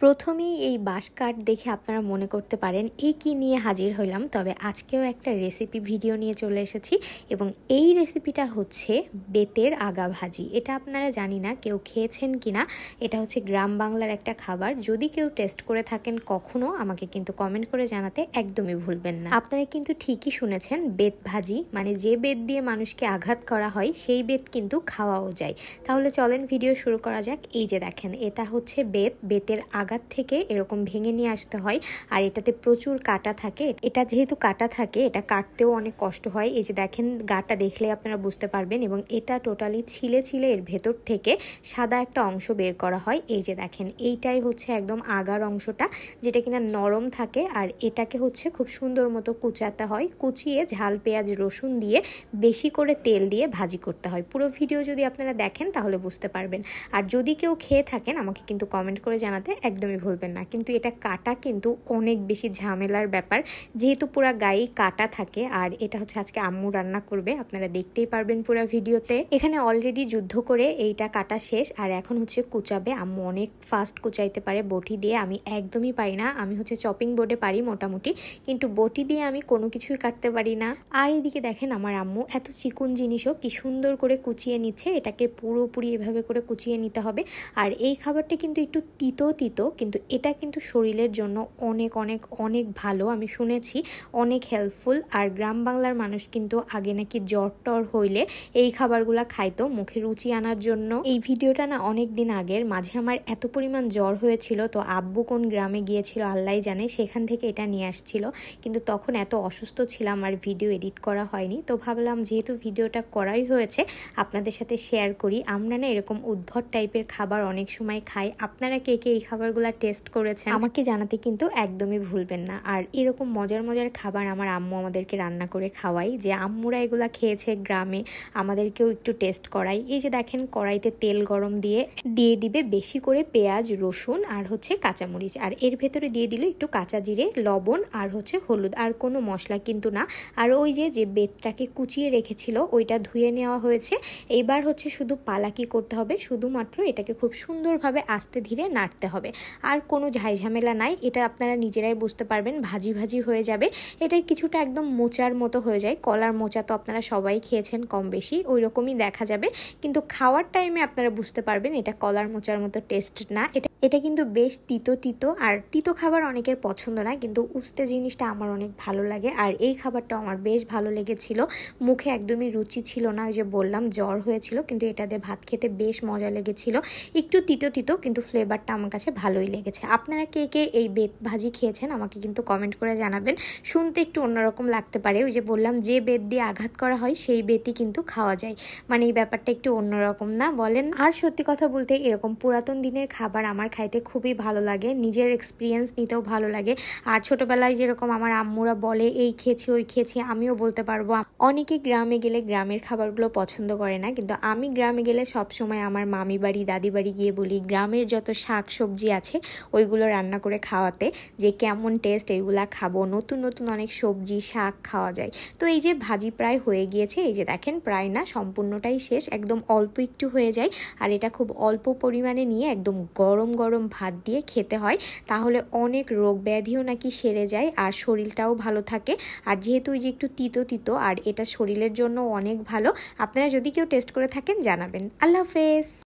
প্রথমেই এই বাঁশ কাঠ দেখে আপনারা মনে করতে পারেন এই কি নিয়ে হাজির হইলাম, তবে আজকেও একটা রেসিপি ভিডিও নিয়ে চলে এসেছি এবং এই রেসিপিটা হচ্ছে বেতের আগা ভাজি। এটা আপনারা জানি না কেউ খেয়েছেন কিনা। এটা হচ্ছে গ্রাম বাংলার একটা খাবার। যদি কেউ টেস্ট করে থাকেন কখনো আমাকে কিন্তু কমেন্ট করে জানাতে একদমই ভুলবেন না। আপনারা কিন্তু ঠিকই শুনেছেন, বেত ভাজি মানে যে বেত দিয়ে মানুষকে আঘাত করা হয় সেই বেত কিন্তু খাওয়াও যায়। তাহলে চলেন ভিডিও শুরু করা যাক। এই যে দেখেন, এটা হচ্ছে বেতের আগা থেকে এরকম ভেঙে নিয়ে আসতে হয় আর এটাতে প্রচুর কাটা থাকে। এটা যেহেতু কাটা থাকে এটা কাটতেও অনেক কষ্ট হয়। এই যে দেখেন, গাটা দেখলে আপনারা বুঝতে পারবেন। এবং এটা টোটালি ছিলে ছিলে এর ভেতর থেকে সাদা একটা অংশ বের করা হয়। এই যে দেখেন, এইটাই হচ্ছে একদম আগার অংশটা, যেটা কিনা নরম থাকে। আর এটাকে হচ্ছে খুব সুন্দর মতো কুচাতে হয়। কুচিয়ে ঝাল পেঁয়াজ রসুন দিয়ে বেশি করে তেল দিয়ে ভাজি করতে হয়। পুরো ভিডিও যদি আপনারা দেখেন তাহলে বুঝতে পারবেন। আর যদি কেউ খেয়ে থাকেন আমাকে কিন্তু কমেন্ট করে জানাতে একদমই ভুলবেন না। কিন্তু এটা কাটা কিন্তু অনেক বেশি ঝামেলার ব্যাপার, যেহেতু পুরো গায়ে কাটা থাকে। আর এটা হচ্ছে আজকে আম্মু রান্না করবে, আপনারা দেখতেই পারবেন পুরো ভিডিওতে। এখানে অলরেডি যুদ্ধ করে এইটা কাটা শেষ আর এখন হচ্ছে কুচাবে। আম্মু অনেক ফাস্ট কুচাইতে পারে বটি দিয়ে, আমি একদমই পারি না। আমি হচ্ছে চপিং বোর্ডে পারি মোটামুটি, কিন্তু বটি দিয়ে আমি কোনো কিছুই কাটতে পারি না। আর এদিকে দেখেন আমার আম্মু এত চিকুন জিনিসও কি সুন্দর করে কুচিয়ে নিচ্ছে। এটাকে পুরোপুরি এভাবে করে কুচিয়ে নিতে হবে। আর এই খাবারটা কিন্তু একটু তিতো তিতো, কিন্তু এটা কিন্তু শরীরের জন্য অনেক অনেক অনেক ভালো। আমি শুনেছি অনেক হেল্পফুল। আর গ্রাম বাংলার মানুষ কিন্তু আগে নাকি জ্বর টর হইলে এই খাবারগুলা খাইতো মুখে রুচি আনার জন্য। এই ভিডিওটা না অনেক দিন আগের। মাঝে আমার এত পরিমাণ জ্বর হয়েছিল, তো আব্বু কোন গ্রামে গিয়েছিল আল্লাহ জানে, সেখান থেকে এটা নিয়ে আসছিল। কিন্তু তখন এত অসুস্থ ছিলাম আর ভিডিও এডিট করা হয়নি। তো ভাবলাম যেহেতু ভিডিওটা করাই হয়েছে আপনাদের সাথে শেয়ার করি। আমরা না এরকম উদ্ভট টাইপের খাবার অনেক সময় খাই। আপনারা কে কে এই খাবারগুলো টেস্ট করেছেন আমাকে জানাতে কিন্তু একদমই ভুলবেন না। আর এরকম মজার মজার খাবার আমার আম্মু আমাদেরকে রান্না করে খাওয়াই, যে আম্মুরা এগুলা খেয়েছে গ্রামে আমাদেরকেও একটু টেস্ট করাই। এই যে দেখেন, কড়াইতে তেল গরম দিয়ে দিবে বেশি করে পেঁয়াজ রসুন আর হচ্ছে কাঁচামরিচ। আর এর ভেতরে দিয়ে দিল একটু কাঁচা জিরে, লবণ আর হচ্ছে হলুদ, আর কোনো মশলা কিন্তু না। আর ওই যে বেতটাকে কুচিয়ে রেখেছিল ওইটা ধুয়ে নেওয়া হয়েছে। এইবার হচ্ছে শুধু পালাকি করতে হবে, শুধুমাত্র এটাকে খুব সুন্দরভাবে আস্তে ধীরে নাড়তে হবে। আর কোনো ঝামেলা নাই। এটা আপনারা নিজেরাই বুঝতে পারবেন, ভাজি ভাজি হয়ে যাবে। এটা কিছুটা একদম মোচার মতো হয়ে যায়। কলার মোচা তো আপনারা সবাই খেয়েছেন কম বেশি, ওই রকমই দেখা যাবে। কিন্তু খাওয়ার টাইমে আপনারা বুঝতে পারবেন এটা কলার মোচার মতো টেস্ট না। এটা কিন্তু বেশ তিতো তিতো। আর তিতো খাবার অনেকের পছন্দ না, কিন্তু উস্তে জিনিসটা আমার অনেক ভালো লাগে। আর এই খাবারটা আমার বেশ ভালো লেগেছিল। মুখে একদমই রুচি ছিল না, ওই যে বললাম জ্বর হয়েছিল, কিন্তু এটা দিয়ে ভাত খেতে বেশ মজা লেগেছিল। একটু তিতো তিতো, কিন্তু ফ্লেভারটা আমার কাছে ভালোই লেগেছে। আপনারা কে কে এই বেত ভাজি খেয়েছেন আমাকে কিন্তু কমেন্ট করে জানাবেন। শুনতে একটু অন্যরকম লাগতে পারে, ওই যে বললাম যে বেত দিয়ে আঘাত করা হয় সেই বেতই কিন্তু খাওয়া যায়, মানে এই ব্যাপারটা একটু অন্যরকম না বলেন? আর সত্যি কথা বলতে এরকম পুরাতন দিনের খাবার আমার খাইতে খুবই ভালো লাগে, নিজের এক্সপিরিয়েন্স নিতেও ভালো লাগে। আর ছোটবেলায় যেরকম আমার আম্মুরা বলে এই খেয়েছি ওই খেয়েছি, আমিও বলতে পারবো। অনেকে গ্রামে গেলে গ্রামের খাবারগুলো পছন্দ করে না, কিন্তু আমি গ্রামে গেলে সবসময় আমার মামি বাড়ি দাদি বাড়ি গিয়ে বলি গ্রামের যত শাক সবজি আছে ওইগুলো রান্না করে খাওয়াতে, যে কেমন টেস্ট, এইগুলা খাবো। নতুন নতুন অনেক সবজি শাক খাওয়া যায়। তো এই যে ভাজি প্রায় হয়ে গিয়েছে, এই যে দেখেন প্রায় না সম্পূর্ণটাই শেষ, একদম অল্প একটু হয়ে যায়। আর এটা খুব অল্প পরিমাণে নিয়ে একদম গরম গরম ভাত দিয়ে খেতে হয়, তাহলে অনেক রোগ ব্যাধিও নাকি সেরে যায় আর শরীরটাও ভালো থাকে। আর যেহেতু ওই যে একটু তিতো তিতো, আর এটা শরীরের জন্য অনেক ভালো। আপনারা যদি কেউ টেস্ট করে থাকেন জানাবেন। আল্লাহ হাফেজ।